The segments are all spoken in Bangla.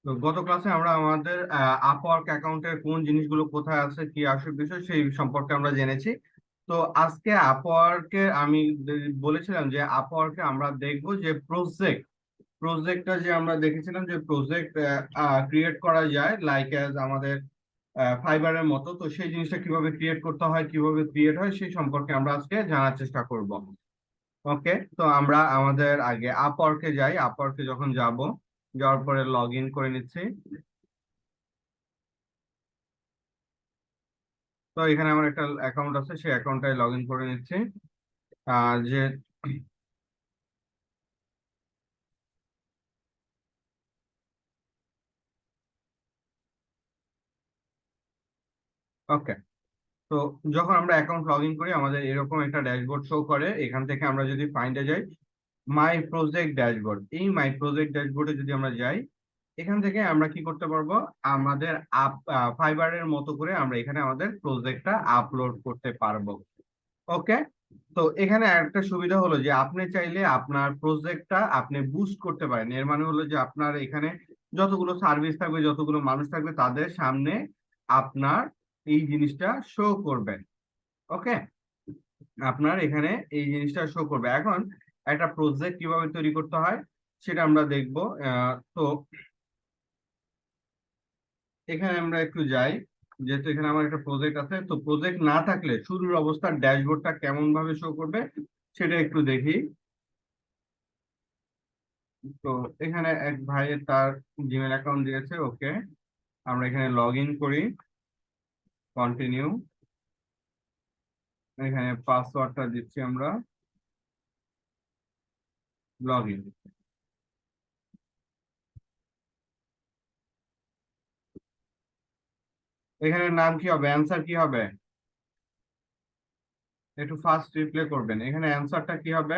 তো গত ক্লাসে আমরা আমাদের আপওয়ার্ক অ্যাকাউন্টের কোন জিনিসগুলো কোথায় আছে কি আসল বিষয় সেই সম্পর্কে আমরা জেনেছি। তো আজকে আপওয়ার্কে আমি বলেছিলাম যে আপওয়ার্কে আমরা দেখব যে প্রজেক্টটা যে আমরা দেখেছিলাম যে প্রজেক্ট ক্রিয়েট করা যায় লাইক অ্যাজ আমাদের ফাইবারের মতো। তো সেই জিনিসটা কিভাবে ক্রিয়েট করতে হয় কিভাবে ক্রিয়েট হয় সেই সম্পর্কে আমরা আজকে জানার চেষ্টা করব। ওকে, তো আমরা আমাদের আগে আপওয়ার্কে যাই। আপওয়ার্কে যখন যাব, যাওয়ার পরে লগ ইন করে নিচ্ছি। তো এখানে আমার একটা অ্যাকাউন্ট আছে, সেই অ্যাকাউন্টটায় লগ ইন করে নিচ্ছি। যে ওকে, তো যখন আমরা অ্যাকাউন্ট লগ ইন করি আমাদের এরকম একটা ড্যাশবোর্ড শো করে। এখান থেকে আমরা যদি ফাইন্ডে যাই মাই প্রজেক্ট ড্যাশবোর্ড, এই মাই প্রজেক্ট ড্যাশবোর্ডে যদি আমরা যাই, এখান থেকে আমরা কি করতে পারবো, আমাদের ফাইবারের মতো করে আমরা এখানে আমাদের প্রজেক্টটা আপলোড করতে পারবো। ওকে, তো এখানে একটা সুবিধা হলো যে আপনি চাইলে আপনার প্রজেক্টটা আপনি বুস্ট করতে পারেন। এর মানে হলো যে আপনার এখানে যতগুলো সার্ভিস থাকবে যতগুলো মানুষ থাকবে তাদের সামনে আপনার এই জিনিসটা শো করবে। ওকে, আপনার এখানে এই জিনিসটা শো করবে। এখন একটা প্রজেক্ট কিভাবে তৈরি করতে হয় সেটা আমরা দেখবো। তো এখানে আমরা একটু যাই, যেহেতু এখানে আমার একটা প্রজেক্ট আছে। তো প্রজেক্ট না থাকলে শুরুর অবস্থার ড্যাশবোর্ডটা কেমন ভাবে শো করবে সেটা একটু দেখি। তো এখানে এক ভাইয়ের তার জিমেল অ্যাকাউন্ট দিয়েছে। ওকে, আমরা এখানে লগ ইন করি, কন্টিনিউ। এখানে পাসওয়ার্ডটা দিচ্ছি আমরা, লগ ইন। এখানে নাম কি হবে, অ্যান্সার কি হবে, একটু ফাস্ট রিপ্লে করবেন। এখানে অ্যান্সারটা কি হবে?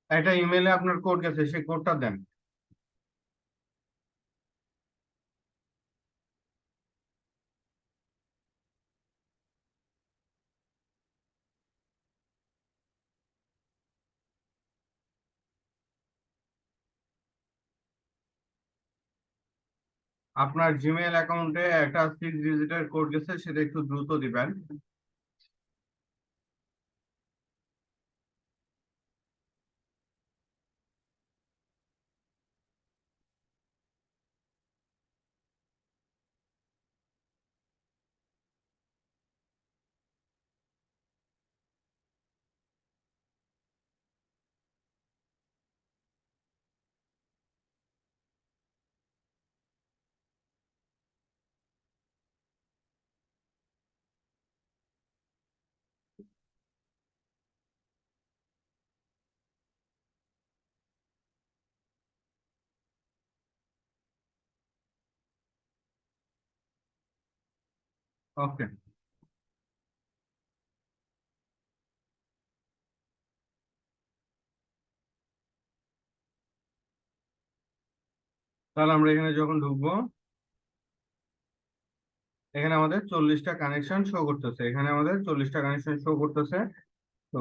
একটা ইমেলে আপনার কোড গেছে, সেই কোডটা দেন। আপনার জিমেল অ্যাকাউন্টে একটা 6 ডিজিটের কোড গেছে, সেটা একটু দ্রুত দিবেন। ওকে, তাহলে আমরা এখানে যখন ঢুকবো, এখানে আমাদের 40টা কানেকশন শো করতেছে। এখানে আমাদের 40টা কানেকশন শো করতেছে। তো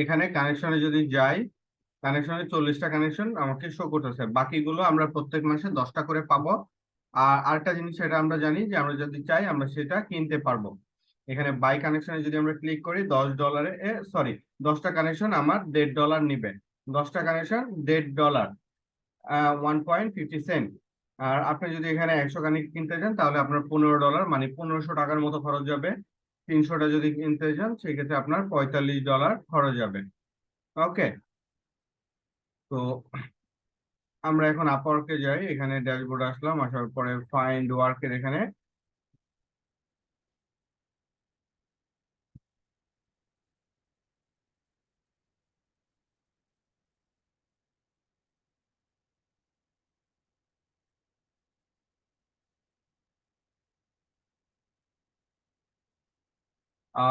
এখানে কানেকশনে যদি যাই, কানেকশনে 40টা কানেকশন আমাকে শো করতেছে। বাকিগুলো আমরা প্রত্যেক মাসে 10টা করে পাবো। আর আরেকটা জিনিস সেটা আমরা জানি যে আমরা যদি চাই আমরা সেটা কিনতে পারবো। এখানে বাই কানেকশনে যদি আমরা ক্লিক করি, $10 সরি, 10টা কানেকশন আমার $1.5 নিবে। 10টা কানেকশন $1.5। 1.50 সেন্ট। আর আপনি যদি এখানে 100 কানি কিনতে যান তাহলে আপনার $15 মানে 1500 টাকার মতো খরচ যাবে। 300টা যদি কিনতে যান সেক্ষেত্রে আপনার $45 খরচ যাবে। ওকে, তো আমরা এখন আপওয়ার্কে যাই। এখানে ড্যাশবোর্ড আসলাম, আসার পরে ফাইন্ড ওয়ার্কের এখানে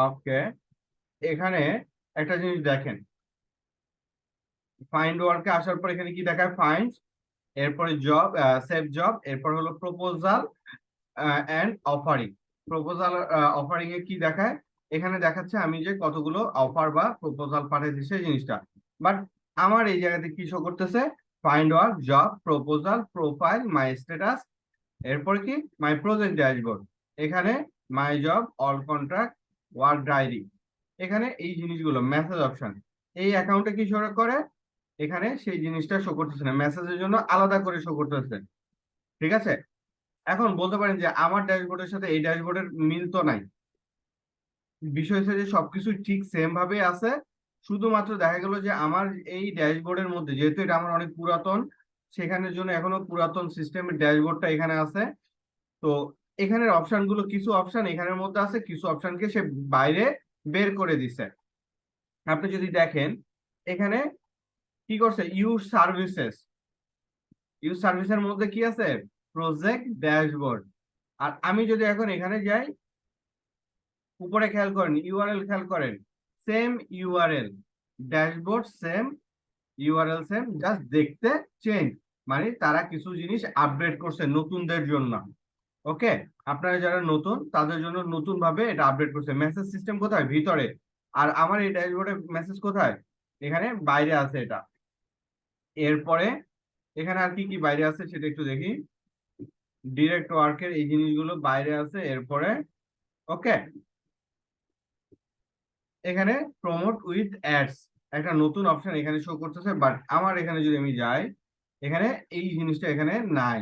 ওকে, এখানে একটা জিনিস দেখেন, ফাইন্ড ওয়ার্কে আসার পর এখানে কি দেখায়? ফাইন্ড, এরপরে জব, সেভ জব, এরপর হলো proposal and offering. Proposal offering এ কি দেখায়? এখানে দেখাচ্ছে আমি যে কতগুলো অফার বা প্রপোজাল পাঠাইছি সেই জিনিসটা। বাট আমার এই জায়গাতে কি শো করতেছে? Find work, job, proposal, profile, my status, এরপর কি মাই প্রজেক্ট ড্যাশবোর্ড, এখানে my job, all contract, work diary, এখানে এই জিনিসগুলো মেসেজ অপশন। এই অ্যাকাউন্টে কি শো করে? এখানে সেই জিনিসটা শো করতেছে না, মেসেজের জন্য আলাদা করে শো করতেছে। ঠিক আছে, এখন বলতে পারেন যে আমার ড্যাশবোর্ডের সাথে এই ড্যাশবোর্ডের মিল তো নাই। বিষয় হচ্ছে যে সবকিছু ঠিক সেম ভাবে আছে, শুধুমাত্র দেখা গেল যে আমার এই ড্যাশবোর্ডের মধ্যে, যেহেতু এটা আমার অনেক পুরাতন, সেখানের জন্য এখনো পুরাতন সিস্টেমের ড্যাশবোর্ডটা এখানে আছে। তো এখানের অপশন গুলো, কিছু অপশন এখানের মধ্যে আছে, কিছু অপশনকে সে বাইরে বের করে দিছে। আপনি যদি দেখেন এখানে কি করছে, ইউজ সার্ভিসেস, ইউজ সার্ভিসের মধ্যে কি আছে? Project dashboard. আর আমি যদি এখন এখানে যাই, উপরে খেয়াল করেন, ইউআরএল খেয়াল করেন, same URL, dashboard same, URL same, just দেখতে চেঞ্জ। মানে তারা কিছু জিনিস আপডেট করছে নতুনদের জন্য। ওকে, আপনারা যারা নতুন তাদের জন্য নতুন ভাবে এটা আপডেট করছে। মেসেজ সিস্টেম কোথায়? ভিতরে। আর আমার এই ড্যাশবোর্ডে মেসেজ কোথায়? এখানে বাইরে আছে এটা। এরপরে এখানে আর কি কি বাইরে আছে সেটা একটু দেখি। ডিরেক্ট ওয়ার্কের এই জিনিসগুলো বাইরে আছে। এরপরে ওকে, এখানে প্রমোট উইথ অ্যাডস একটা নতুন অপশন এখানে শো করতেছে, বাট আমার এখানে যদি আমি যাই, এখানে এই জিনিসটা এখানে নাই।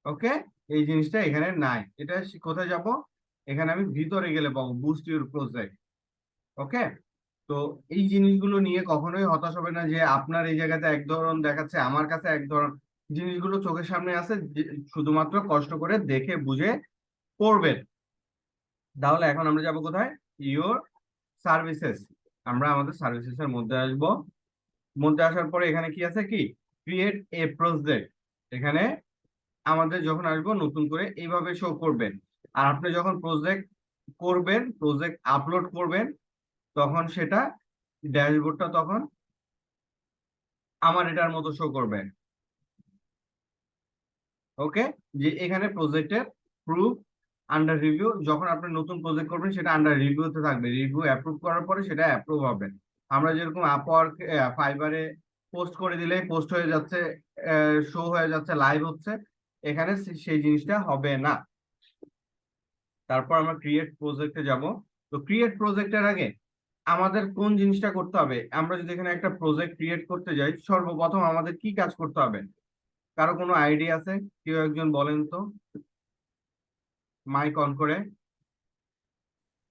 ওকে, এই জিনিসটা এখানে নাই। এটা কোথায় যাব? এখানে আমি ভিতরে গেলে পাবো বুস্ট ইউর প্রজেক্ট। ওকে, তো এই জিনিসগুলো নিয়ে কখনোই হতাশ হবে না যে আপনার এই জায়গাতে এক ধরন দেখাচ্ছে, আমার কাছে এক ধরন। জিনিসগুলো চোখের সামনে আছে, শুধুমাত্র কষ্ট করে দেখে বুঝে করবেন। তাহলে এখন আমরা যাব কোথায়? Your services. আমরা আমাদের সার্ভিসেস এর মধ্যে আসব। মধ্যে আসার পরে এখানে কি আছে? কি ক্রিয়েট এ প্রজেক্ট। এখানে আমাদের যখন আসবো নতুন করে এইভাবে শো করবেন। আর আপনি যখন প্রজেক্ট করবেন, প্রজেক্ট আপলোড করবেন, তখন সেটা ড্যাশবোর্ডটা তখন আমার এটার মতো শো করবে। ওকে, যে এখানে প্রজেক্টের প্রুফ আন্ডার রিভিউ, যখন আপনি নতুন প্রজেক্ট করবেন সেটা আন্ডার রিভিউতে থাকবে, রিভিউ অ্যাপ্রুভ করার পরে সেটা অ্যাপ্রুভ হবে। আমরা যেরকম আপওয়ার্ক, ফাইবারে পোস্ট করে দিলে পোস্ট হয়ে যাচ্ছে, শো হয়ে যাচ্ছে, লাইভ হচ্ছে, এখানে সেই জিনিসটা হবে না। তারপর আমরা ক্রিয়েট প্রজেক্টে যাব। তো ক্রিয়েট প্রজেক্টের আগে আমাদের কোন জিনিসটা করতে হবে? আমরা যদি এখানে একটা প্রজেক্ট ক্রিয়েট করতে যাই, সর্বপ্রথম আমাদের কি কাজ করতে হবে? কারো কোনো আইডিয়া আছে? কেউ একজন বলেন তো, মাইক অন করে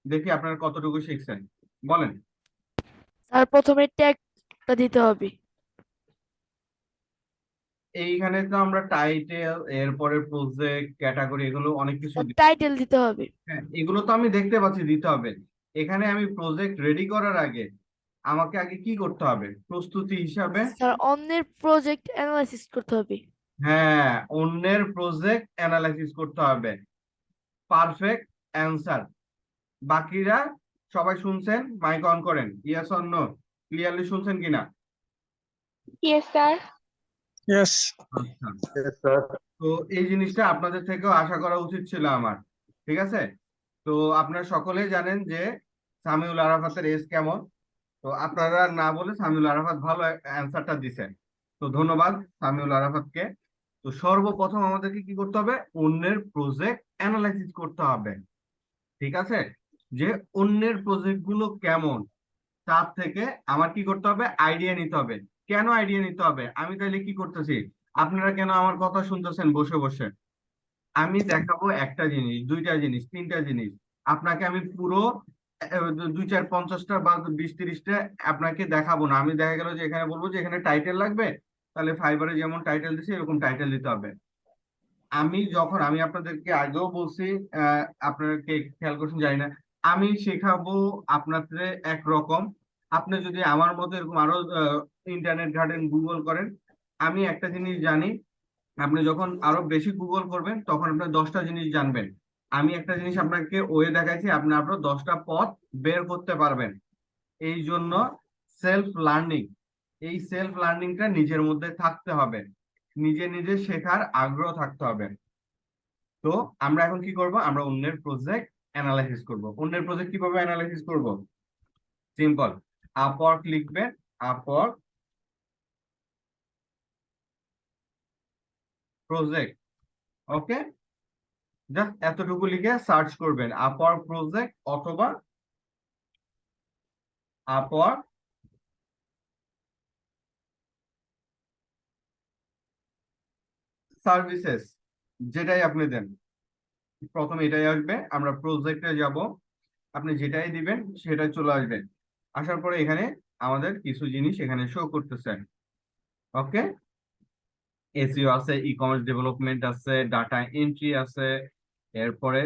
দেখি আপনারা কতটুকু শিখছেন, বলেন। স্যার প্রথমে ট্যাগটা দিতে হবে। এইখানে তো আমরা টাইটেল, এরপরে প্রজেক্ট, ক্যাটাগরি, এগুলো অনেক কিছু স্যার টাইটেল দিতে হবে। হ্যাঁ, এগুলো তো আমি দেখতে পাচ্ছি দিতে হবে। এখানে আমি প্রজেক্ট রেডি করার আগে আমাকে আগে কি করতে হবে প্রস্তুতি হিসাবে? স্যার অন্যের প্রজেক্ট অ্যানালাইসিস করতে হবে। হ্যাঁ, অন্যের প্রজেক্ট অ্যানালাইসিস করতে হবে। Perfect answer. বাকিরা সবাই শুনছেন? মাইক অন করেন, ইয়েস অর নো, ক্লিয়ারলি শুনছেন কিনা? Yes, sir. Yes. আচ্ছা, Yes, sir. তো এই জিনিসটা আপনাদের থেকেও আশা করা উচিত ছিল আমার। ঠিক আছে, তো আপনারা সকলেই জানেন যে সামিউল আরাফাতের এজ কেমন। তো আপনারা না বলে সামিউল আরাফাত ভালো অ্যান্সারটা দিছেন, তো ধন্যবাদ সামিউল আরাফাতকে। তো সর্বপ্রথম আমাদেরকে কি করতে হবে? অন্যের প্রজেক্ট অ্যানালাইসিস করতে হবে। ঠিক আছে, যে অন্যের প্রজেক্ট গুলো কেমন, তার থেকে আমার কি করতে হবে? আইডিয়া নিতে হবে। কেন আইডিয়া নিতে হবে? আমি তাইলে কি করতেছি, আপনারা কেন আমার কথা শুনতেছেন বসে বসে? আমি দেখাবো একটা জিনিস, দুইটা জিনিস, তিনটা জিনিস। আপনাকে আমি পুরো 2 4 50টা বা 20 30টা আপনাকে দেখাবো না। আমি দেখা গেল যে এখানে বলবো যে এখানে টাইটেল লাগবে, তাহলে ফাইবারে যেমন টাইটেল দিছে এরকম টাইটেল দিতে হবে। আমি আপনাদেরকে আগেও বলছি, আপনারা কে খেয়াল করছেন জানি না, আমি শেখাবো আপনাদের একরকম। আপনি যদি আমার মতো এরকম আরো ইন্টারনেট ঘাটেন, গুগল করেন, আমি একটা জিনিস জানি, আপনি যখন আরো বেশি গুগল করবেন তখন আপনি 10টা জিনিস জানবেন। আমি একটা জিনিস আপনাকে ওয়ে দেখাইছি, আপনি আপনার 10টা পথ বের করতে পারবেন। এই জন্য সেলফ লার্নিং, এই সেলফ লার্নিংটা নিজের মধ্যে থাকতে হবে, নিজে নিজে শেখার আগ্রহ থাকতে হবে। তো আমরা এখন কি করব, আমরা অন্যের প্রজেক্ট অ্যানালাইসিস করব। অন্যের প্রজেক্ট কিভাবে অ্যানালাইসিস করব? সিম্পল, আপওয়ার্ক লিখবেন, আপওয়ার্ক প্রজেক্ট, ওকে, জাস্ট এতটুকু লিখে সার্চ করবেন, আপওয়ার্ক প্রজেক্ট অথবা আপওয়ার্ক সার্ভিসেস, যেটাই আপনি দেন প্রথমে এটাই আসবে। আমরা প্রজেক্টে যাব, আপনি যেটাই দিবেন সেটাই চলে আসবে। আসার পরে এখানে আমাদের কিছু জিনিস এখানে শো করতেছে, ওকে। এসইও আছে, ই কমার্স ডেভেলপমেন্ট আছে, ডাটা এন্ট্রি আছে, এরপরে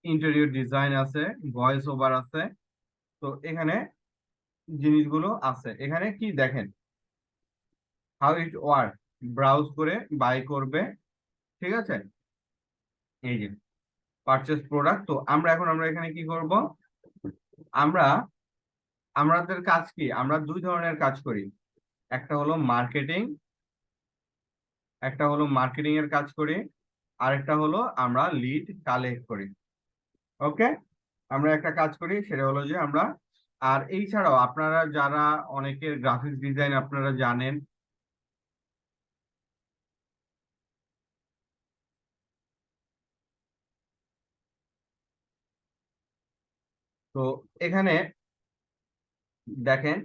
ইন্টেরিয়র ডিজাইন আছে, ভয়েস ওভার আছে। তো এখানে জিনিসগুলো আছে। এখানে কি দেখেন, হাউ ইট ওয়ার্ক, ব্রাউজ করে বাই করবে, ঠিক আছে। এই যে পারচেস প্রোডাক্ট। তো আমরা এখানে কি করব, আমরা আমাদের কাজ কি, আমরা দুই ধরনের কাজ করি। একটা হলো মার্কেটিং, একটা হলো মার্কেটিং এর কাজ করি, আরেকটা হলো আমরা লিড কালেক্ট করি, ওকে। আমরা একটা কাজ করি সেটা হলো যে আমরা, আর এই ছাড়াও আপনারা যারা অনেকের গ্রাফিক্স ডিজাইন আপনারা জানেন, তো এখানে দেখেন,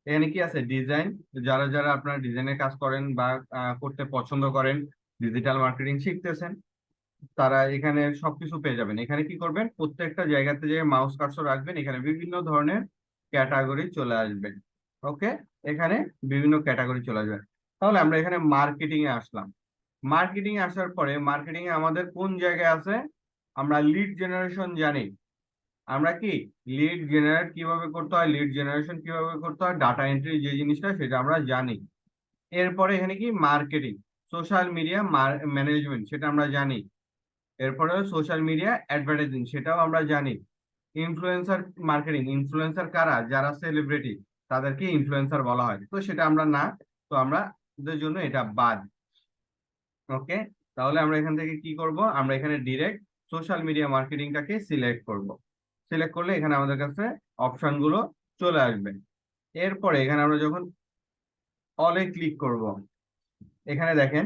এখানে কি আছে, ডিজাইন। যারা যারা আপনারা ডিজাইনের কাজ করেন বা করতে পছন্দ করেন, ডিজিটাল মার্কেটিং শিখতেছেন, তারা এখানে সবকিছু পেয়ে যাবেন। এখানে কি করবেন, প্রত্যেকটা জায়গাতে যে মাউস কার্সর রাখবেন, এখানে বিভিন্ন ধরনের ক্যাটাগরি চলে আসবে, ওকে। এখানে বিভিন্ন ক্যাটাগরি চলে আসবে। তাহলে আমরা এখানে মার্কেটিং এ আসলাম। মার্কেটিং এ আসার পরে মার্কেটিং এ আমাদের কোন জায়গায় আছে, আমরা লিড জেনারেশন জানি। আমরা কি লিড জেনারেট কিভাবে করতে হয়, লিড জেনারেশন কিভাবে করতে হয়, ডাটা এন্ট্রি যে জিনিসটা সেটা আমরা জানি। এরপরে এখানে কি মার্কেটিং, সোশ্যাল মিডিয়া ম্যানেজমেন্ট সেটা আমরা জানি। এরপরে সোশ্যাল মিডিয়া অ্যাডভার্টাইজিং সেটাও আমরা জানি। ইনফ্লুয়েন্সার মার্কেটিং, ইনফ্লুয়েন্সার কারা, যারা সেলিব্রিটি তাদেরকে ইনফ্লুয়েন্সার বলা হয়, তো সেটা আমরা না। তো আমরা ওদের জন্য এটা বাদ, ওকে। তাহলে আমরা এখান থেকে কি করব, আমরা এখানে ডিরেক্ট সোশ্যাল মিডিয়া মার্কেটিংটাকে সিলেক্ট করব। সিলেক্ট করলে এখানে আমাদের কাছে অপশন গুলো চলে আসবে। এরপরে এখানে আমরা যখন অলে ক্লিক করব, এখানে দেখেন,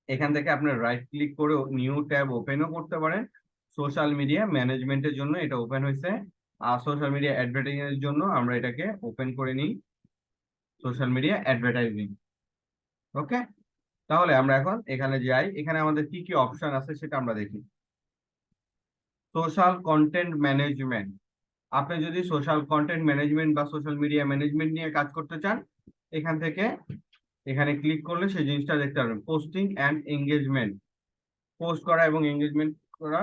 এখান থেকে আপনি রাইট ক্লিক করে নিউ ট্যাব ওপেনও করতে পারেন। সোশ্যাল মিডিয়া ম্যানেজমেন্টের জন্য এটা ওপেন হয়েছে, আর সোশ্যাল মিডিয়া অ্যাডভার্টাইজিং এর জন্য আমরা এটাকে ওপেন করে নিই, সোশ্যাল মিডিয়া অ্যাডভার্টাইজিং, ওকে। তাহলে আমরা এখন এখানে যাই, এখানে আমাদের কি কি অপশন আছে সেটা আমরা দেখি। সোশ্যাল কন্টেন্ট ম্যানেজমেন্ট, আপনি যদি সোশ্যাল কন্টেন্ট ম্যানেজমেন্ট বা সোশ্যাল মিডিয়া ম্যানেজমেন্ট নিয়ে কাজ করতে চান, এখান থেকে এখানে ক্লিক করলে সেই জিনিসটা দেখতে পারবেন। পোস্টিং অ্যান্ড এঙ্গেজমেন্ট, পোস্ট করা এবং এঙ্গেজমেন্ট করা,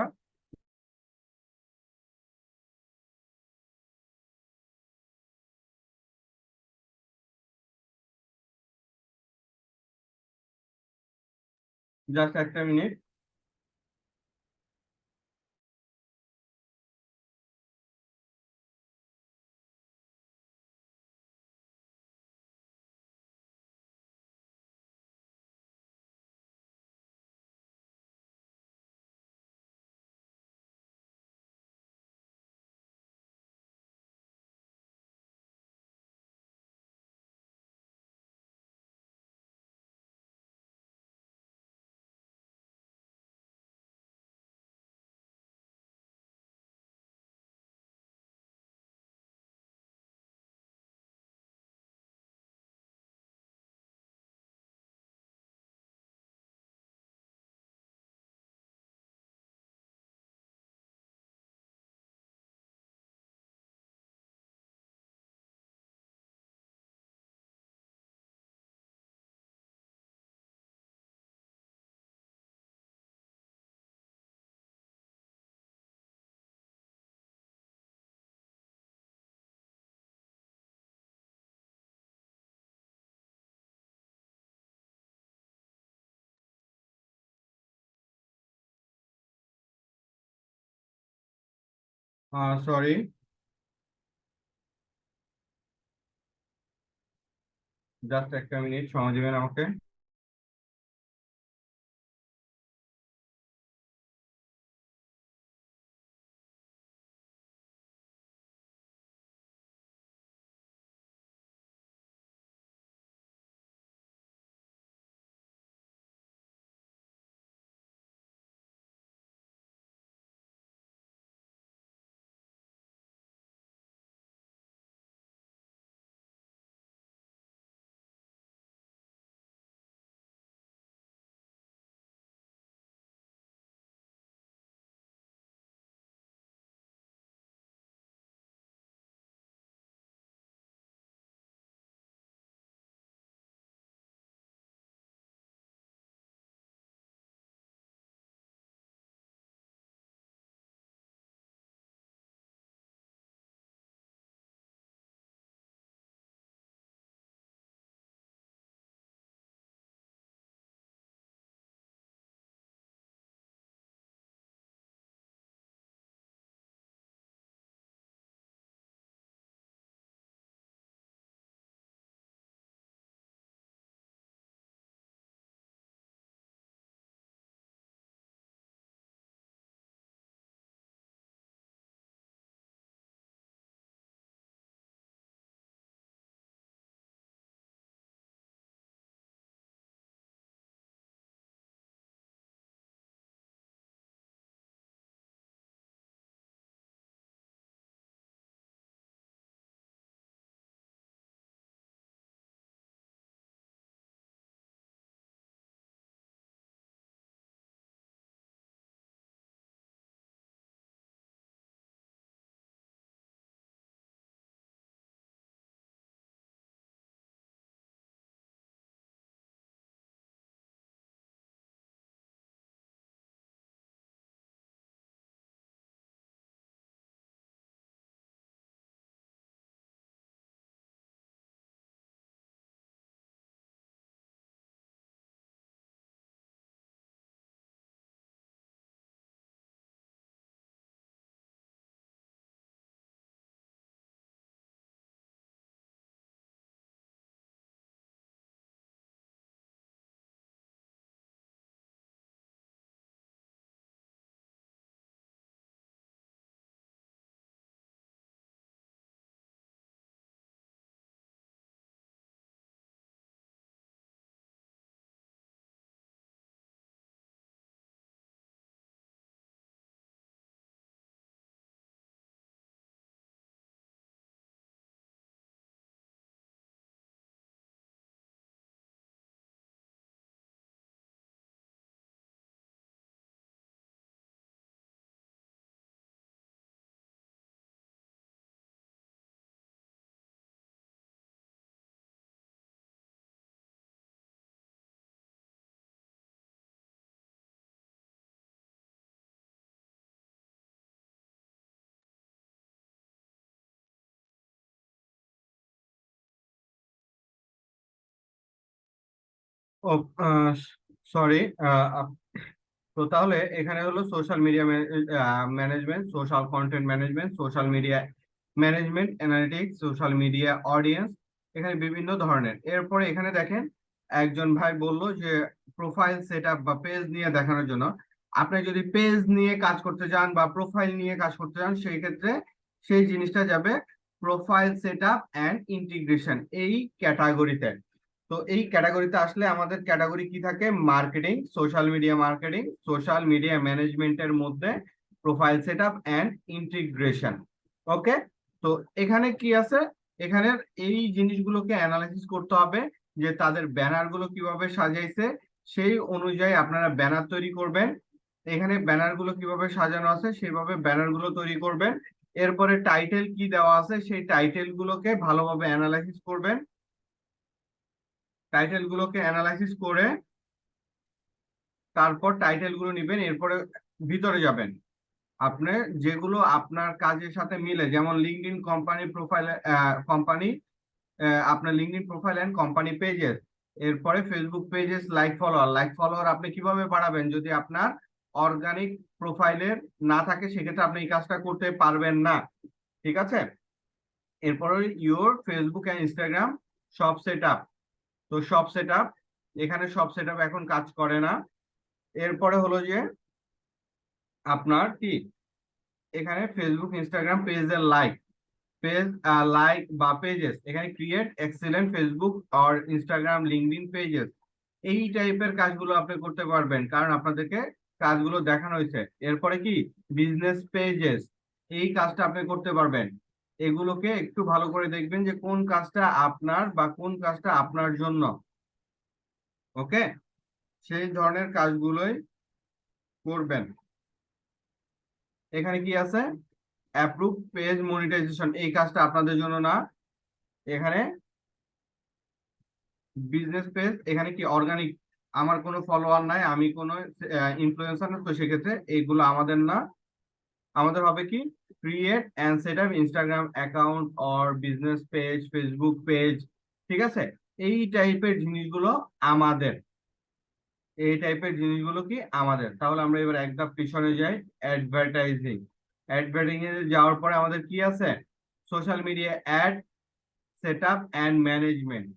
জাস্ট একটা মিনিট। সরি, জাস্ট একটা মিনিট সময় দিবেন আমাকে। ও, সরি। তো তাহলে এখানে হলো social media management, social content management, social media management, analytics, social media audience, এখানে বিভিন্ন ধরনের। এরপরে এখানে দেখেন একজন ভাই বললো যে প্রোফাইল সেট আপ বা পেজ নিয়ে দেখানোর জন্য। আপনি যদি পেজ নিয়ে কাজ করতে চান বা প্রোফাইল নিয়ে কাজ করতে চান, সেই ক্ষেত্রে সেই জিনিসটা যাবে profile set up and integration এই ক্যাটাগরিতে। তো এই ক্যাটাগরিতে আসলে আমাদের ক্যাটাগরি কি থাকে? Marketing, social media marketing, social media ম্যানেজমেন্টের মধ্যে প্রোফাইল সেটআপ এন্ড ইন্টিগ্রেশন। ওকে। তো এখানে কি আছে? এখানে এই জিনিসগুলোকে অ্যানালাইসিস করতে হবে যে তাদের ব্যানার গুলো কিভাবে সাজাইছে, সেই অনুযায়ী আপনারা ব্যানার তৈরি করবেন। এখানে ব্যানার গুলো কিভাবে সাজানো আছে সেইভাবে ব্যানার গুলো তৈরি করবেন। এরপরে টাইটেল কি দেওয়া আছে সেই টাইটেল গুলোকে ভালোভাবে অ্যানালাইসিস করবেন। টাইটেল গুলোকে অ্যানালাইসিস করে তারপর টাইটেল গুলো নিবেন। এরপরে ভিতরে যাবেন। আপনি যেগুলো আপনার কাজের সাথে মিলে, যেমন লিঙ্কডইন কোম্পানি প্রোফাইল, কোম্পানি, আপনার LinkedIn profile and company pages. এরপরে Facebook pages like follower. Like follower আপনি কিভাবে বাড়াবেন? যদি আপনার অর্গানিক প্রোফাইলের না থাকে সেক্ষেত্রে আপনি এই কাজটা করতে পারবেন না। ঠিক আছে, এরপরে ইউর ফেসবুক অ্যান্ড ইনস্টাগ্রাম সব সেট আপ। তো সব সেট আপ, এখানে সব সেট আপ এখন কাজ করে না। এরপরে হলো যে আপনার কি এখানে ফেসবুক ইনস্টাগ্রাম পেজের পেজ লাইক বা পেজেস, এখানে create excellent Facebook or Instagram LinkedIn pages, এই টাইপের কাজগুলো আপনি করতে পারবেন কারণ আপনাদেরকে কাজগুলো দেখানো হয়েছে। এরপরে কি বিজনেস পেজেস, এই কাজটা আপনি করতে পারবেন। এগুলোকে একটু ভালো করে দেখবেন যে কোন কাজটা আপনার বা কোন কাজটা আপনার জন্য। ওকে, সেই ধরনের কাজগুলোই করবেন। এখানে কি আছে, অ্যাপ্রুভ পেজ মনিটাইজেশন, এই কাজটা আপনাদের জন্য না। এখানে বিজনেস পেজ, এখানে কি অর্গানিক, আমার কোনো ফলোয়ার নাই, আমি কোনো ইনফ্লুয়েন্সার না, তো সেক্ষেত্রে এইগুলো আমাদের না। আমাদের হবে কি create and set up Instagram account or business page, Facebook page. ঠিক আছে, এই টাইপের জিনিসগুলো আমাদের, এই টাইপের জিনিসগুলো কি আমাদের। তাহলে আমরা এবার এক ধাপ পিছনে যাই, অ্যাডভার্টাইজিং। অ্যাডভার্টাইজিং এ যাওয়ার পরে আমাদের কি আছে, social media ad set up and management.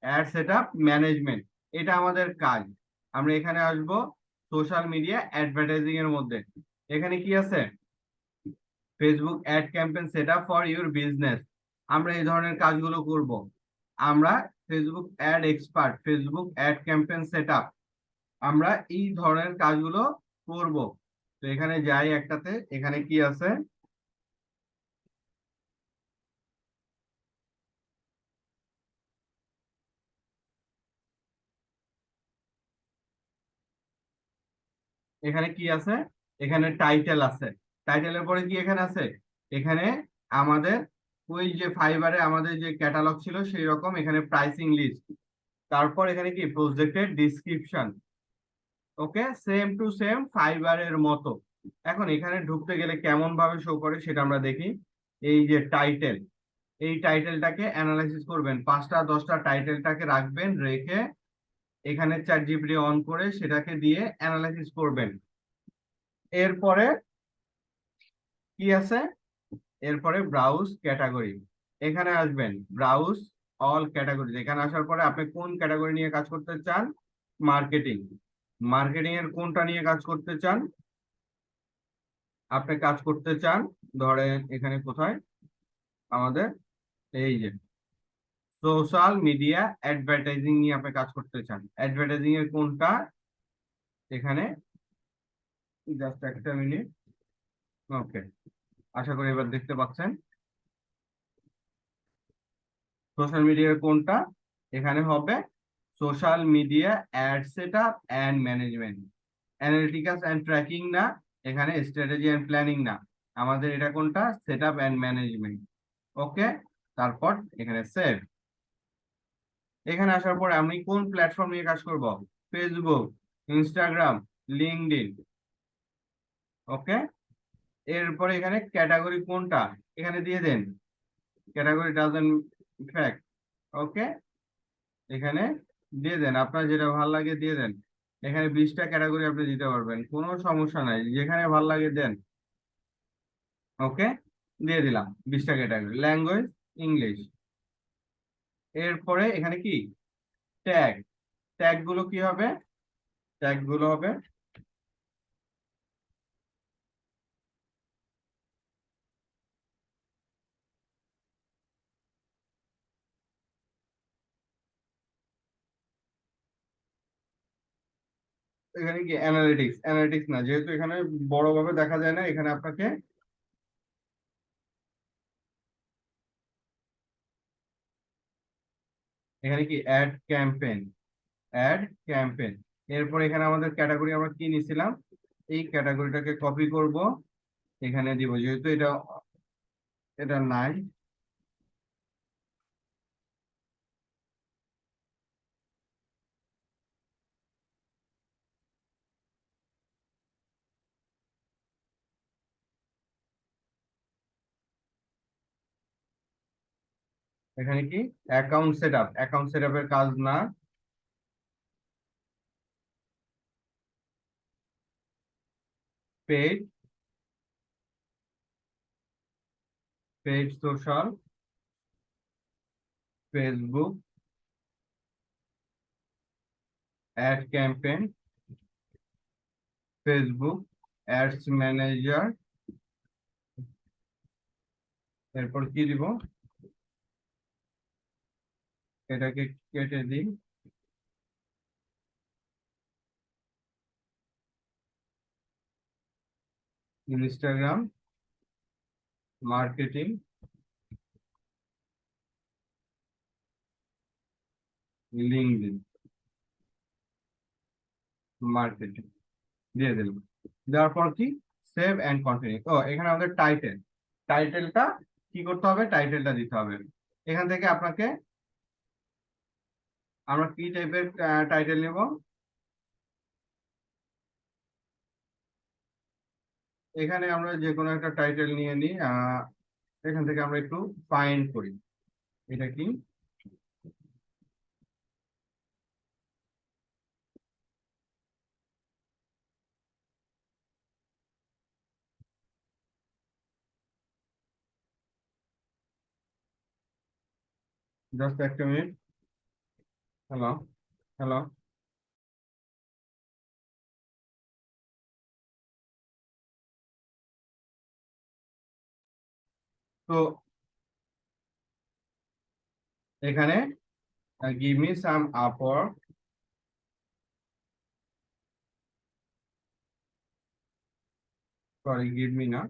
Add set up management, এটা আমাদের কাজ। আমরা এখানে আসব সোশ্যাল মিডিয়া অ্যাডভার্টাইজিং এর মধ্যে। এখানে কি আছে, Facebook ad campaign set up for your business. আমরা এই ধরনের কাজগুলো করব। আমরা Facebook ad expert, Facebook ad campaign set up, আমরা এই ধরনের কাজগুলো করব। তো এখানে যাই একটাতে, এখানে কি আছে, এখানে কি আছে, এখানে টাইটেল আছে। টাইটেলের পরে কি এখানে আছে, এখানে আমাদের ওই যে ফাইবারে আমাদের যে ক্যাটালগ ছিল সেই রকম এখানে প্রাইসিং লিস্ট। তারপর এখানে কি প্রজেক্টের description. Okay, same to same ফাইবারের মতো। এখন এখানে ঢুকতে গেলে কেমন ভাবে শো করে সেটা আমরা দেখি। এই যে টাইটেল, এই টাইটেলটাকে অ্যানালাইসিস করবেন, 5টা 10টা টাইটেলটাকে রাখবেন, রেখে এখানে চ্যাট জিপিটি অন করে সেটাকে দিয়ে অ্যানালাইসিস করবেন। এরপরে কি আছে, এরপরে ব্রাউজ ক্যাটাগরি, এখানে আসবেন, ব্রাউজ অল ক্যাটাগরি। এখানে আসার পরে আপনি কোন ক্যাটাগরি নিয়ে কাজ করতে চান, মার্কেটিং, মার্কেটিং এর কোনটা নিয়ে কাজ করতে চান, আপনি কাজ করতে চান ধরেন এখানে কোথায় আমাদের এই যে সোশ্যাল মিডিয়া অ্যাডভার্টাইজিং নিয়ে আপনি কাজ করতে চান। অ্যাডভার্টাইজিং এর কোনটা, এখানে জাস্ট একটা মিনিট। ওকে, আশা করি এবার দেখতে পাচ্ছেন সোশ্যাল মিডিয়ার কোনটা। এখানে হবে social media ad set up and management, analyticals and tracking না, এখানে স্ট্র্যাটেজি অ্যান্ড প্ল্যানিং না, আমাদের এটা কোনটা, set up and management. Okay, তারপর এখানে সেভ। এখানে আসার পরে আমি কোন প্ল্যাটফর্ম নিয়ে কাজ করব, ফেসবুক, ইনস্টাগ্রাম, লিঙ্কডইন। ওকে, এরপরে এখানে ক্যাটাগরি কোনটা, এখানে দিয়ে দেন, ক্যাটাগরি ডাজন্ট ফ্যাক্ট। ওকে, এখানে দিয়ে দেন, আপনার যেটা ভালো লাগে দিয়ে দেন। এখানে 20টা ক্যাটাগরি আপনি দিতে পারবেন, কোনো সমস্যা নাই, যেখানে ভালো লাগে দেন। ওকে, দিয়ে দিলাম 20টা ক্যাটাগরি। Language English. এরপরে এখানে কি ট্যাগ, ট্যাগ গুলো কি হবে, ট্যাগ গুলো হবে এখানে কি অ্যানালিটিক্স, অ্যানালিটিক্স না, যেহেতু এখানে বড় ভাবে দেখা যায় না, এখানে আপনাকে এখানে কি অ্যাড ক্যাম্পেইন, অ্যাড ক্যাম্পেইন। এরপর এখানে আমাদের ক্যাটাগরি আমরা কি নিছিলাম, এই ক্যাটাগরিটাকে কপি করব, এখানে দিব, যেহেতু এটা এটা নাই। এখানে কি account set up, account set আপের কাজ, না। Page, page social, Facebook, ad campaign, Facebook ads manager, এরপর কি দিব, এটাকে কেটে দিই, ইনস্টাগ্রাম মার্কেটিং, লিঙ্কডইন মার্কেটিং দিয়ে দিলাম। দেওয়ার পর কি, সেভ এন্ড কন্টিনিউ। ও এখানে আমাদের টাইটেল, টাইটেলটা কি করতে হবে, টাইটেলটা দিতে হবে। এখান থেকে আপনাকে আমরা কি টাইপের টাইটেল নেব, এখানে আমরা যে কোনো একটা টাইটেল নিয়ে নিই। এখান থেকে আমরা একটু ফাইন্ড করি, এটা কি, জাস্ট একটা মিনিট। Hello, hello. তো এখানে give me some Upwork, sorry give me না,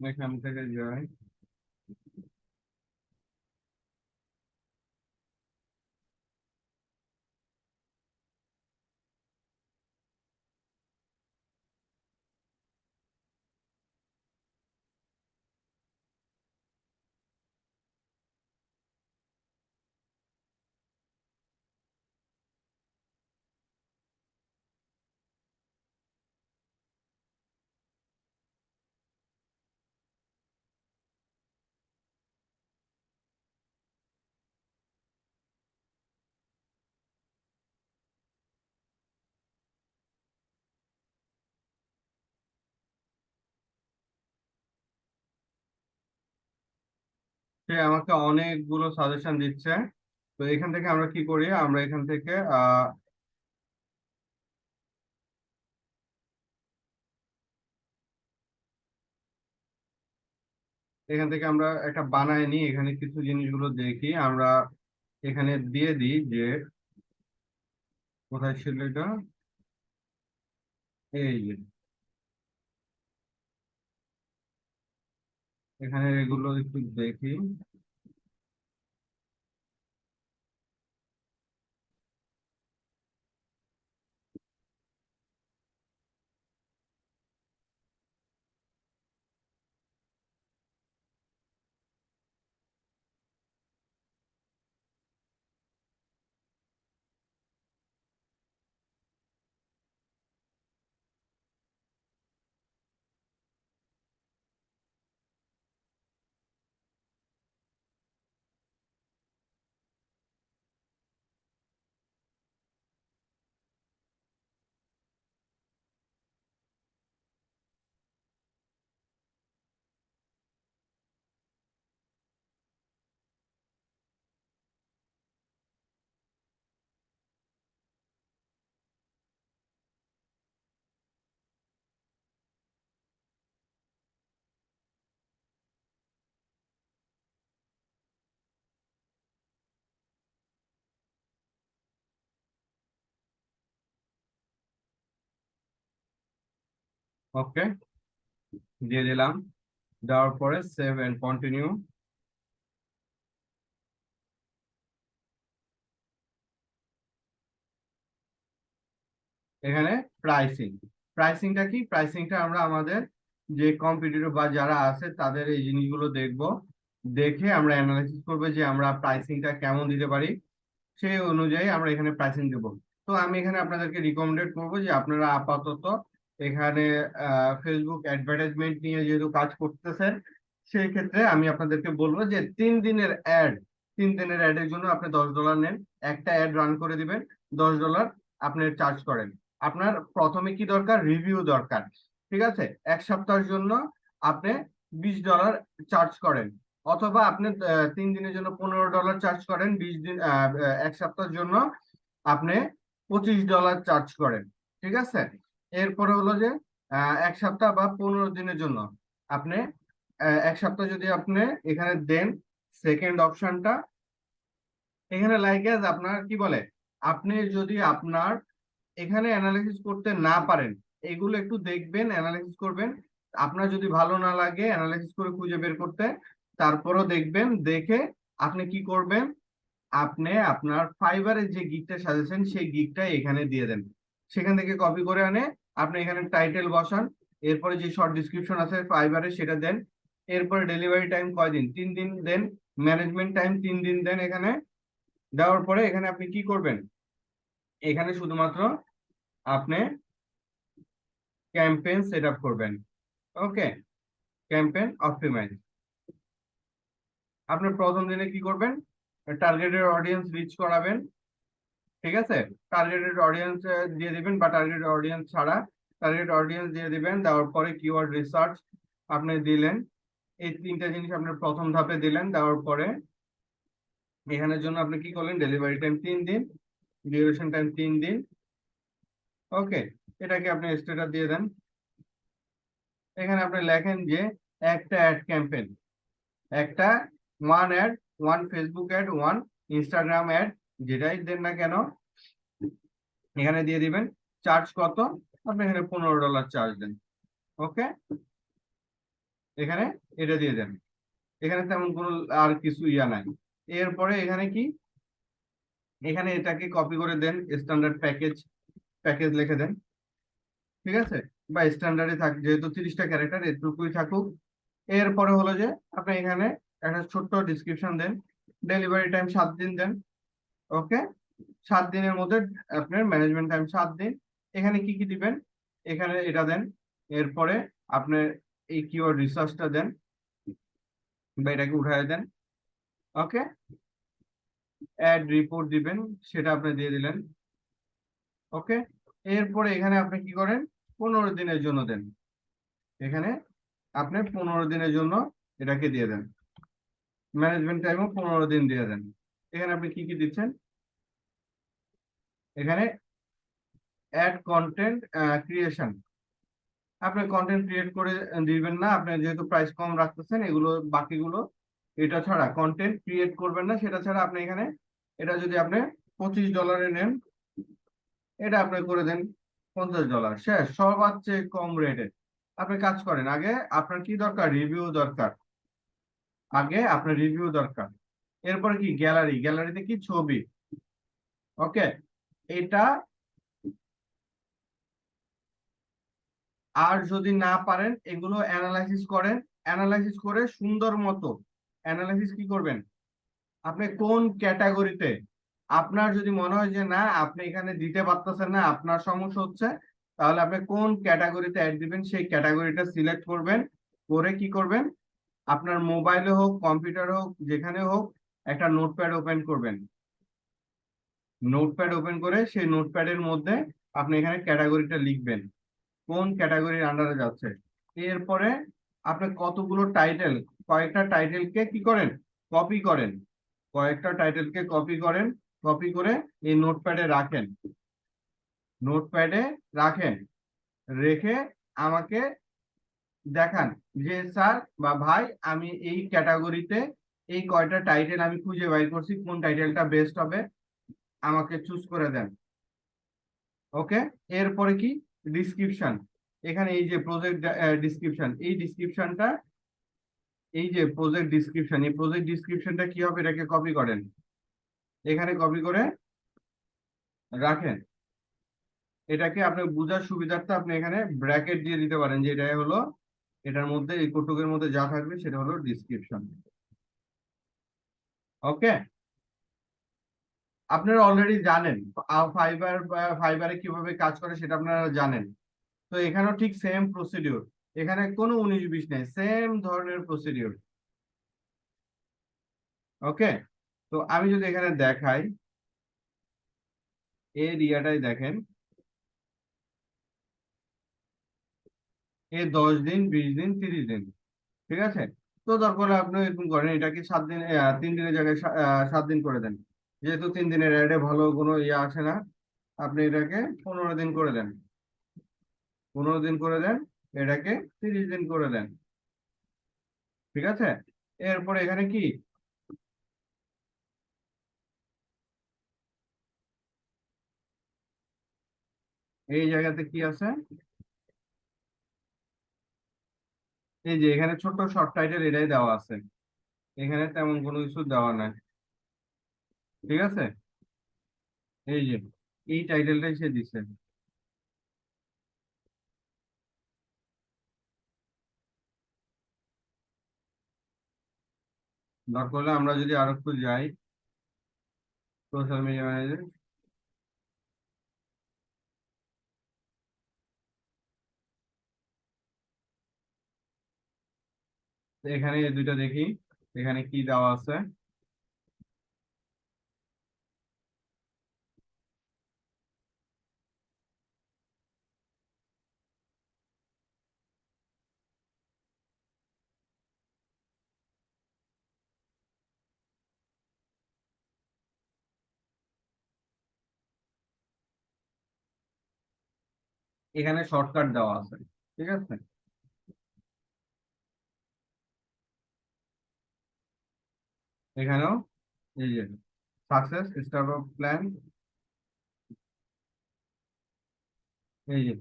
এখান থেকে যাই। সে আমাকে অনেকগুলো সাজেশন দিচ্ছে। তো এখান থেকে আমরা কি করি, আমরা এখান থেকে এখান থেকে আমরা একটা বানায় নিই, এখানে কিছু জিনিসগুলো দেখি আমরা, এখানে দিয়ে দিই যে, কোথায় ছিল এটা, এই যে এখানে এগুলো একটু দেখি। ওকে, দিয়ে দিলাম। দেওয়ার পরে সেভ এন্ড কন্টিনিউ। এখানে প্রাইসিং, প্রাইসিংটা কি? প্রাইসিংটা আমরা আমাদের যে কম্পিটিটর বা যারা আছে তাদের এই জিনিসগুলো দেখব, দেখে আমরা অ্যানালাইসিস করবো যে আমরা প্রাইসিংটা কেমন দিতে পারি, সেই অনুযায়ী আমরা এখানে প্রাইসিং দেব। তো আমি এখানে আপনাদেরকে রিকমেন্ডেড করব যে আপনারা আপাতত এখানে ফেসবুক অ্যাডভার্টাইজমেন্ট নিয়ে যেহেতু কাজ করতেছেন, সেই ক্ষেত্রে আমি আপনাদেরকে বলবো যে 3 দিনের অ্যাড, 3 দিনের অ্যাডের জন্য আপনি $10 নেন, একটা অ্যাড রান করে দিবেন, $10 আপনি চার্জ করেন। আপনার প্রথমে কি দরকার? রিভিউ দরকার, ঠিক আছে? 1 সপ্তাহের জন্য আপনি $20 চার্জ করেন, অথবা আপনি 3 দিনের জন্য $15 চার্জ করেন, 20 দিন 1 সপ্তাহের জন্য আপনি $25 চার্জ করেন, ঠিক আছে? এরপরে হলো যে 1 সপ্তাহ বা 15 দিনের জন্য আপনি 1 সপ্তাহ যদি আপনি এখানে দেন, সেকেন্ড অপশনটা এখানে লাইক আপনার কি বলে, আপনি যদি আপনার এখানে অ্যানালাইসিস করতে না পারেন, এগুলো একটু দেখবেন, অ্যানালাইসিস করবেন। আপনার যদি ভালো না লাগে অ্যানালাইসিস করে খুঁজে বের করতে, তারপরও দেখবেন, দেখে আপনি কি করবেন, আপনি আপনার ফাইবারের যে গিগটা সাজেশন সেই গিগটা এখানে দিয়ে দেন। সেখান থেকে কপি করে আনে আপনি এখানে টাইটেল বসান, এরপরে যে শর্ট ডিসক্রিপশন আছে ফাইবারে সেটা দেন, এরপরে ডেলিভারি টাইম কয়দিন? 3 দিন দেন, ম্যানেজমেন্ট টাইম 3 দিন দেন। এখানে দেওয়ার পরে এখানে আপনি কি করবেন, এখানে শুধুমাত্র আপনি ক্যাম্পেইন সেট আপ করবেন। ওকে, ক্যাম্পেইন অপটিমাইজ। আপনি প্রথম দিনে কি করবেন, টার্গেটেড অডিয়েন্স রিচ করাবেন, ঠিক আছে? টার্গেটেড অডিয়েন্স দিয়ে দিবেন, বা টার্গেটেড অডিয়েন্স ছাড়া টার্গেট অডিয়েন্স দিয়ে দিবেন। দেওয়ার পরে কিওয়ার্ড রিসার্চ আপনি দিলেন, এই 3টা জিনিস আপনি প্রথম ধাপে দিলেন। দেওয়ার পরে এখানের জন্য আপনি কি করলেন, ডেলিভারি টাইম 3 দিন, ডিউরেশন টাইম 3 দিন। ওকে, এটাকে আপনি স্ট্যাটাস দিয়ে দেন। এখানে আপনি লেখেন যে একটা অ্যাড ক্যাম্পেইন, একটা one ad, one Facebook ad, one Instagram ad, যেটাই দেন না কেন এখানে দিয়ে দিবেন। চার্জ কত? আপনি এখানে $15 চার্জ দেন। ওকে, এখানে এটা দিয়ে দেন। এখানে তেমন কোনো আর কিছু ইয়া নাই। এরপরে এখানে কি, এখানে এটাকে কপি করে দেন, স্ট্যান্ডার্ড প্যাকেজ, প্যাকেজ লিখে দেন, ঠিক আছে? বা স্ট্যান্ডার্ডে থাক, যেহেতু 30টা ক্যারেক্টার এটুকুই থাকুক। এরপরে হলো যে আপনি এখানে একটা ছোট্ট ডিসক্রিপশন দেন, ডেলিভারি টাইম 7 দিন দেন। ওকে, 7 দিনের মধ্যে আপনার ম্যানেজমেন্ট টাইম 7 দিন। এখানে কি কি দিবেন, এখানে এটা দেন। এরপরে আপনার এই কিওয়ার্ড রিসার্চটা দেন, বা এটাকে উঠায় দেন। ওকে, অ্যাড রিপোর্ট দিবেন, সেটা আপনি দিয়ে দিলেন। ওকে, এরপরে এখানে আপনি কি করেন, 15 দিনের জন্য দেন। এখানে আপনি 15 দিনের জন্য এটাকে দিয়ে দেন, ম্যানেজমেন্ট টাইমও 15 দিন দিয়ে দেন। এখানে আপনি কি কি দিচ্ছেন, এখানে অ্যাড কন্টেন্ট ক্রিয়েশন, আপনি কন্টেন্ট ক্রিয়েট করে দিবেন না, আপনি যেহেতু প্রাইস কম রাখতেছেন, এগুলো বাকিগুলো এটা ছাড়া কন্টেন্ট ক্রিয়েট করবেন না, সেটা ছাড়া আপনি এখানে এটা যদি আপনি $25 নেন, এটা আপনি করে দেন $50, শেষ। সবার চেয়ে কম রেটে আপনি কাজ করেন। আগে আপনার কি দরকার, রিভিউ দরকার, আগে আপনার রিভিউ দরকার। এরপরে কি, গ্যালারি, গ্যালারিতে কি ছবি। ওকে, এটা আর যদি না পারেন এগুলো অ্যানালাইসিস করেন, অ্যানালাইসিস করে সুন্দর মতো অ্যানালাইসিস কি করবেন, আপনি কোন ক্যাটাগরিতে, আপনার যদি মনে হয় যে না আপনি এখানে দিতে পারতেছেন না, আপনার সমস্যা হচ্ছে, তাহলে আপনি কোন ক্যাটাগরিতে অ্যাড দিবেন সেই ক্যাটাগরিটা সিলেক্ট করবেন। করে কি করবেন, আপনার মোবাইলে হোক, কম্পিউটার হোক, যেখানে হোক, একটা নোটপ্যাড ওপেন করবেন। নোটপ্যাড ওপেন করে সেই নোটপ্যাডের মধ্যে আপনি এখানে ক্যাটাগরিটা লিখবেন, কোন ক্যাটাগরির আন্ডারে যাচ্ছে। এরপরে আপনি কতগুলো টাইটেল, কয়েকটা টাইটেলকে কি করেন, কপি করেন, কয়েকটা টাইটেলকে কপি করেন, কপি করে এই নোটপ্যাডে রাখেন, নোটপ্যাডে রাখেন, রেখে আমাকে দেখান যে স্যার বা ভাই আমি এই ক্যাটাগরিতে এই কয়টা টাইটেল আমি খুঁজে বাইর করছি, কোন টাইটেলটা বেস্ট হবে আমাকে চুজ করে দেন। ওকে, এরপরে কি, ডিসক্রিপশন, এখানে এই যে প্রজেক্ট ডিসক্রিপশন, এই ডিসক্রিপশনটা, এই যে প্রজেক্ট ডিসক্রিপশন, এই প্রজেক্ট ডিসক্রিপশনটা কি হবে, এটাকে কপি করেন, এখানে কপি করে রাখেন। এটাকে আপনি বোঝার সুবিধার্থে আপনি এখানে ব্র্যাকেট দিয়ে দিতে পারেন, যে এটা হলো, এটার মধ্যে এই কটুকের মধ্যে যা থাকবে সেটা হলো ডিসক্রিপশন। ওকে, আপনারা অলরেডি জানেন ফাইবারে কিভাবে কাজ করে সেটা আপনারা জানেন। তো এখানেও ঠিক সেম প্রসিডিউর, এখানে কোনো 19-20 নেই, সেম ধরনের প্রসিডিউর। ওকে, তো আমি যদি এখানে দেখাই, এই এরিয়াটাই দেখেন, এ 10 দিন, 20 দিন, 30 দিন, ঠিক আছে। তো দরকার হলে আপনি এরকম করেন, এটাকে 7 দিন, 3 দিনের জায়গায় 7 দিন করে দেন। যেহেতু 3 দিনের অ্যাডে ভালো কোনো ইয়ে আসে না, আপনি এটাকে 15 দিন করে দেন, 15 দিন করে দেন, এটাকে 30 দিন করে দেন, ঠিক আছে। এরপর এখানে কি, এই জায়গাতে কি আছে, এই যে এখানে ছোট শর্ট টাইটেল এটাই দেওয়া আছে, এখানে তেমন কোনো কিছু দেওয়া নাই, ঠিক আছে। এই যে এই টাইটেলটাই সে দিছে। দরকার হলে আমরা যদি আরো একটু যাই, সোশ্যাল মিডিয়া ম্যানেজার, এখানে এই দুইটা দেখি, এখানে কি দেওয়া আছে। এখানে শর্টকাট দেওয়া আছে, ঠিক আছে। এখানেও এই যে সাকসেস স্টার্ট অফ প্ল্যান, এই যে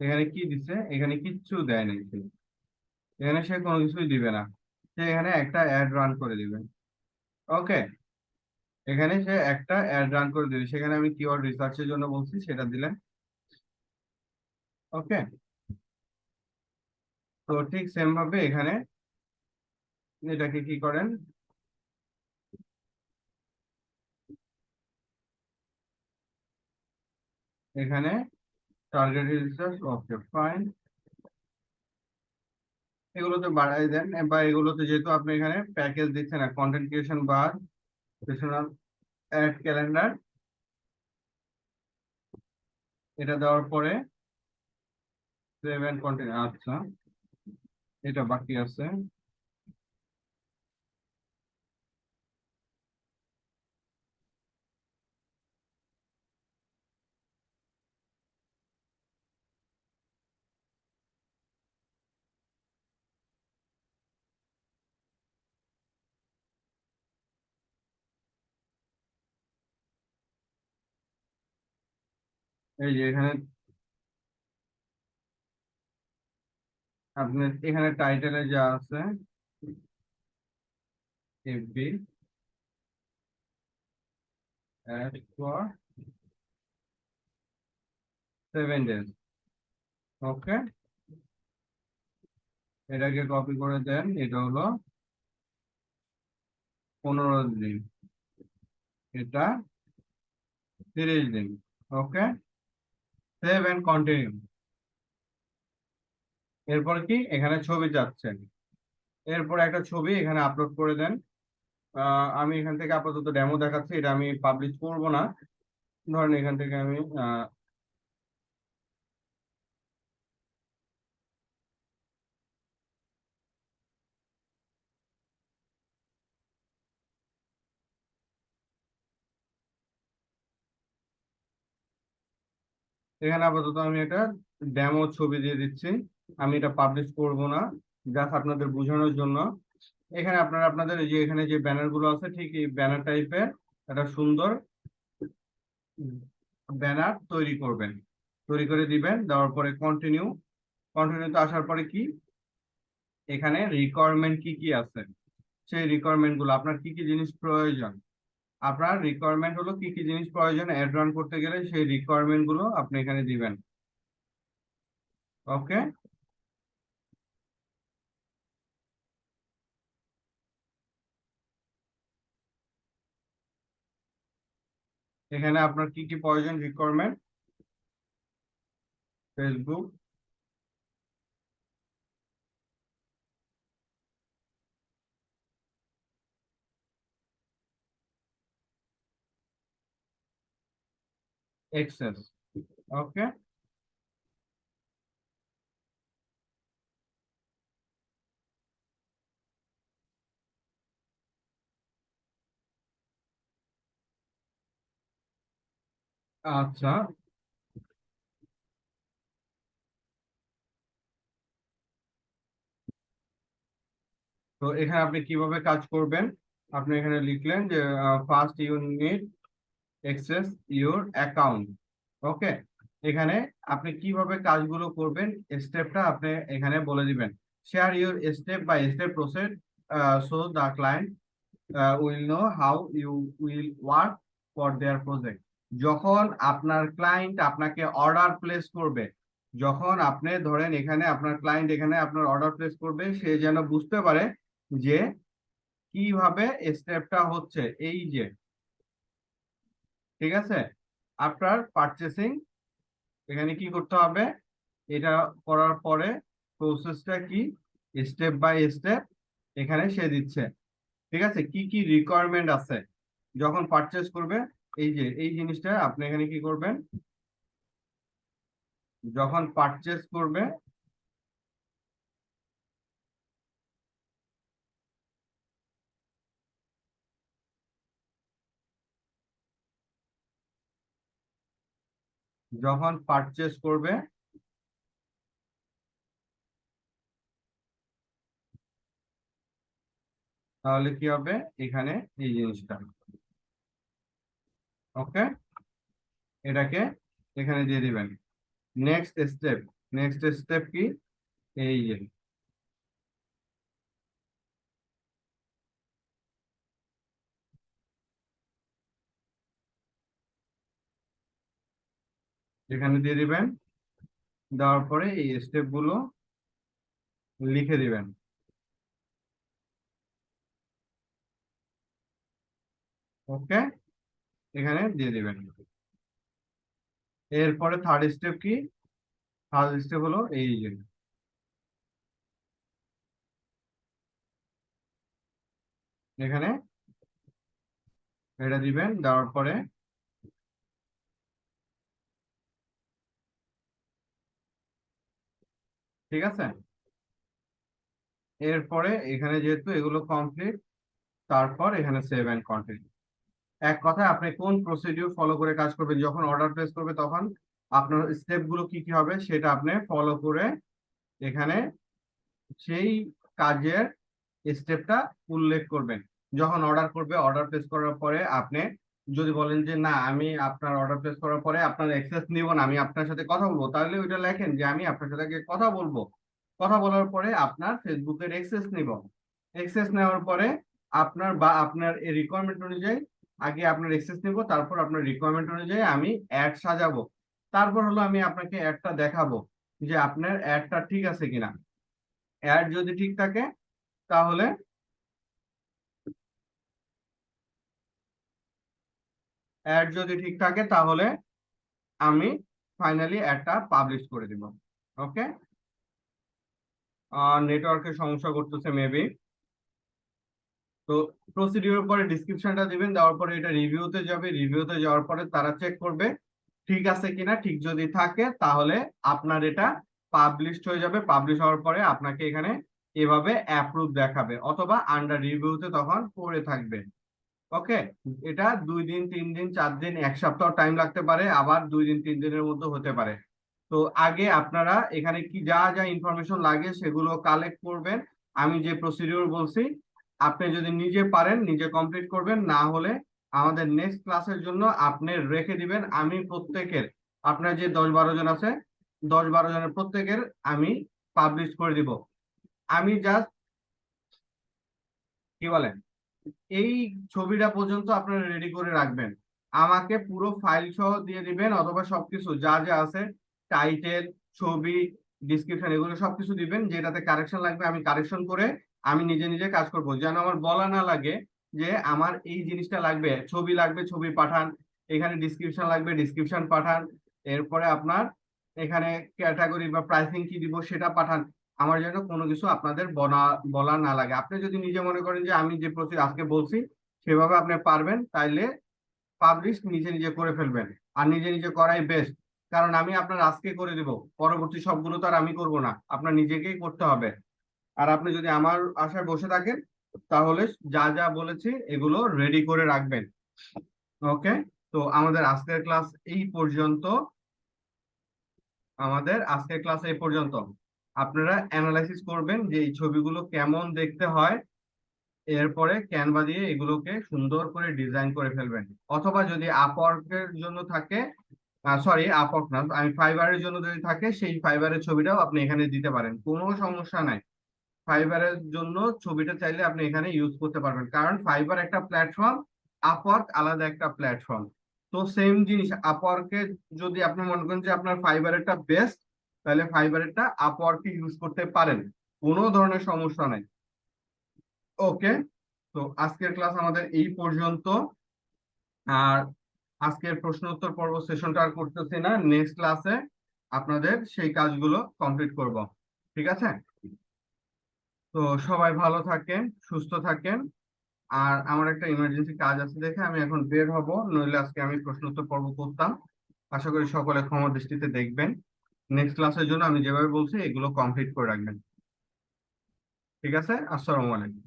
এখানে কি দিচ্ছে, এখানে কিচ্ছু দেয় নাই সে। এখানে সে কোনো কিছুই দিবে না, সে এখানে একটা অ্যাড রান করে দিবে। ওকে, এখানে সে একটা অ্যাড রান করে দিবে, সেখানে আমি কিওয়ার্ড রিসার্চের জন্য বলছি সেটা দিলেন। ওকে, তো ঠিক সেম ভাবে এখানে এটাকে কি করেন, এখানে টার্গেট রিসার্চ, ওকে ফাইন, এগুলোতে বাড়াই দেন, বা এগুলোতে যেহেতু আপনি এখানে প্যাকেজ দিচ্ছেন না, কন্টেন্ট ক্রিয়েশন বার, পেছনাল অ্যাড ক্যালেন্ডার, এটা দেওয়ার পরে সেভ এন্ড কন্টিনিউ, আচ্ছা এটা বাকি আছে। এই যে এখানে আপনার এখানে টাইটেলে যা আছে, এফবি অ্যাড ফর 7 days, ওকে, এটাকে কপি করে দেন, এটা হলো 15 দিন, এটা 30 দিন, ওকে, সেভ এন্ড কন্টিনিউ। এরপর কি, এখানে ছবি যাচ্ছেন, এরপর একটা ছবি এখানে আপলোড করে দেন। আমি এখান থেকে আপাতত ডেমো দেখাচ্ছি, এটা আমি পাবলিশ করব না। ধরেন এখান থেকে আমি এখানে আপাতত আমি এটা ডেমো ছবি দিয়ে দিচ্ছি, আমি এটা পাবলিশ করব না, জাস্ট আপনাদের বোঝানোর জন্য। এখানে আপনারা আপনাদের এই যে এখানে যে ব্যানার গুলো আছে, ঠিক এই ব্যানার টাইপের একটা সুন্দর ব্যানার তৈরি করবেন, তৈরি করে দিবেন, দেওয়ার পরে কন্টিনিউ, কন্টিনিউতে আসার পরে কি এখানে রিকোয়ারমেন্ট কি কি আছে, সেই রিকোয়ারমেন্ট গুলো আপনার কি কি জিনিস প্রয়োজন, আপনার রিকোয়ারমেন্ট হলো কি কি জিনিস প্রয়োজন অ্যাড রান করতে গেলে সেই রিকোয়ারমেন্ট গুলো আপনি এখানে দিবেন। ওকে, এখানে আপনার কি কি প্রয়োজন রিকোয়ারমেন্ট, ফেসবুক, এক্সেস। ওকে, আচ্ছা, তো এখানে আপনি কিভাবে কাজ করবেন, আপনি এখানে লিখলেন যে first unit access your account. Okay, এখানে আপনি কিভাবে কাজগুলো করবেন স্টেপটা আপনি এখানে বলে দিবেন। Share your step by step process so the client will know how you will work for their project. যখন আপনার ক্লায়েন্ট আপনাকে অর্ডার প্লেস করবে, যখন আপনি ধরেন এখানে আপনার ক্লায়েন্ট এখানে আপনার অর্ডার প্লেস করবে, সে যেন বুঝতে পারে যে কিভাবে স্টেপটা হচ্ছে। এই যে ঠিক আছে, আফটার পারচেসিং এখানে কি করতে হবে, এটা করার পরে প্রসেসটা কি স্টেপ বাই স্টেপ এখানে সে দিচ্ছে। ঠিক আছে, কি কি রিকোয়ারমেন্ট আছে যখন পারচেস করবে, এই যে এই জিনিসটা আপনি এখানে কি করবেন, যখন পারচেস করবে যখন পারচেস করবে তাহলে কি হবে এখানে এই জিনিসটা। ওকে, এটাকে এখানে দিয়ে দিবেন। নেক্সট স্টেপ, নেক্সট স্টেপ কি, এই যে এখানে দিয়ে দিবেন, দেওয়ার পরে এই স্টেপ গুলো লিখে দিবেন। ওকে, এখানে দিয়ে দিবেন। এরপরে থার্ড স্টেপ কি, থার্ড স্টেপ হলো এই যে এখানে এটা দিবেন, দেওয়ার পরে ঠিক আছে, এরপরে এখানে যেহেতু এগুলো কমপ্লিট, তারপর এখানে সেভ এন্ড কন্টিনিউ। এক কথায় আপনি কোন প্রসিডিউর ফলো করে কাজ করবেন, যখন অর্ডার প্লেস করবে তখন আপনার স্টেপ গুলো কি কি হবে সেটা আপনি ফলো করে এখানে সেই কাজের স্টেপটা উল্লেখ করবেন। যখন অর্ডার করবে, অর্ডার প্লেস করার পরে আপনি যদি বলেন যে না আমি আপনার অর্ডার প্লেস করার পরে আপনার অ্যাক্সেস নিব না, আমি আপনার সাথে কথা বলবো, তাহলে ওইটা লেখেন যে আমি আপনার সাথে আগে কথা বলবো, কথা বলার পরে আপনার ফেসবুকের অ্যাক্সেস নিব, অ্যাক্সেস নেওয়ার পরে আপনার বা আপনার এই রিকোয়ারমেন্ট অনুযায়ী আগে আপনার অ্যাক্সেস নিব, তারপর আপনার রিকোয়ারমেন্ট অনুযায়ী আমি অ্যাড সাজাবো, তারপর হলো আমি আপনাকে অ্যাডটা দেখাবো যে আপনার অ্যাডটা ঠিক আছে কিনা। অ্যাড যদি ঠিক থাকে তাহলে অ্যাড যদি ঠিক থাকে তাহলে আমি ফাইনালি অ্যাডটা পাবলিশ করে দিব। ওকে, নেটওয়ার্কের সমস্যা করতেছে মেবি। তো প্রসিডিউর পরে ডিসক্রিপশনটা দিবেন, দেওয়ার পরে এটা রিভিউতে যাবে, রিভিউতে যাওয়ার পরে তারা চেক করবে ঠিক আছে কিনা, ঠিক যদি থাকে তাহলে আপনার এটা পাবলিশড হয়ে যাবে। পাবলিশ হওয়ার পরে আপনাকে এখানে এভাবে অ্যাপ্রুভ দেখাবে অথবা আন্ডার রিভিউতে তখন পড়ে থাকবে। ওকে, এটা 2 দিন 3 দিন 4 দিন 1 সপ্তাহ টাইম লাগতে পারে, আবার 2 দিন 3 দিনের মধ্যে হতে পারে। তো আগে আপনারা এখানে কি যা যা ইনফরমেশন লাগে সেগুলো কালেক্ট করবেন। আমি যে প্রসিডিউর বলছি আপনি যদি নিজে পারেন নিজে কমপ্লিট করবেন, না হলে আমাদের নেক্সট ক্লাসের জন্য আপনি রেখে দিবেন। আমি প্রত্যেকের আপনার যে 10-12 জন আছে 10-12 জনের প্রত্যেকের আমি পাবলিশ করে দিব। আমি জাস্ট কি বলেন, এই ছবিটা পর্যন্ত আপনারা রেডি করে রাখবেন, আমাকে পুরো ফাইল সহ দিয়ে দিবেন, অথবা সবকিছু যা যা আছে, টাইটেল, ছবি, ডিসক্রিপশন, এগুলো সবকিছু দিবেন। যেটাতে কারেকশন লাগবে আমি কারেকশন করে আমি নিজে নিজে কাজ করব, যেন আমার বলা না লাগে যে আমার এই জিনিসটা লাগবে, ছবি লাগবে, ছবি পাঠান, এখানে ডিসক্রিপশন লাগবে, ডিসক্রিপশন পাঠান, এরপরে আপনার এখানে ক্যাটাগরি বা প্রাইসিং কি দিব সেটা পাঠান। আমার যেন কোনো কিছু আপনাদের বলা না লাগে। আপনি যদি নিজে মনে করেন যে আমি যে প্রসেস আজকে বলছি সেভাবে আপনি পারবেন, তাইলে পাবলিশ নিজে নিজে করে ফেলবেন। আর নিজে নিজে করাই বেস্ট, কারণ আমি আপনার আজকে করে দিব, পরবর্তী সবগুলো তো আর আমি করব না, আপনার নিজেকেই করতে হবে। আর আপনি যদি আমার আশায় বসে থাকেন, তাহলে যা যা বলেছি এগুলো রেডি করে রাখবেন। ওকে, তো আমাদের আজকের ক্লাস এই পর্যন্ত। আপনারা অ্যানালাইসিস করবেন যে এই ছবিগুলো কেমন দেখতে হয়, এরপরে ক্যানভা দিয়ে এগুলোকে সুন্দর করে ডিজাইন করে ফেলবেন। অথবা যদি আপওয়ার্কের জন্য থাকে, সরি আপওয়ার্ক না, আমি ফাইবারের জন্য যদি থাকে, সেই ফাইবারের ছবিটাও আপনি এখানে দিতে পারেন, কোনো সমস্যা নাই। ফাইবারের জন্য ছবিটা চাইলে আপনি এখানে ইউজ করতে পারবেন, কারণ ফাইবার একটা প্ল্যাটফর্ম, আপওয়ার্ক আলাদা একটা প্ল্যাটফর্ম। তো সেম জিনিস আপওয়ার্কে যদি আপনি মনে করেন যে আপনার ফাইবারেরটা বেস্ট, তাহলে ফাইবারেরটা আপওয়ার্কে ইউজ করতে পারেন, কোনো ধরনের সমস্যা নাই। ওকে, তো আজকের ক্লাস আমাদের এই পর্যন্ত। আর আজকের প্রশ্ন উত্তর পর্ব সেশনটা আর করতেছি না, নেক্সট ক্লাসে আপনাদের সেই কাজগুলো কমপ্লিট করব। ঠিক আছে, তো সবাই ভালো থাকেন, সুস্থ থাকেন। আর আমার একটা ইমার্জেন্সি কাজ আছে দেখে আমি এখন বের হব, নইলে আজকে আমি প্রশ্ন উত্তর পর্ব করতাম। আশা করি সকলে ক্ষমা দৃষ্টিতে দেখবেন। নেক্সট ক্লাসের জন্য আমি যেভাবে বলছি এগুলো কমপ্লিট করে রাখবেন। ঠিক আছে, আসসালামু আলাইকুম।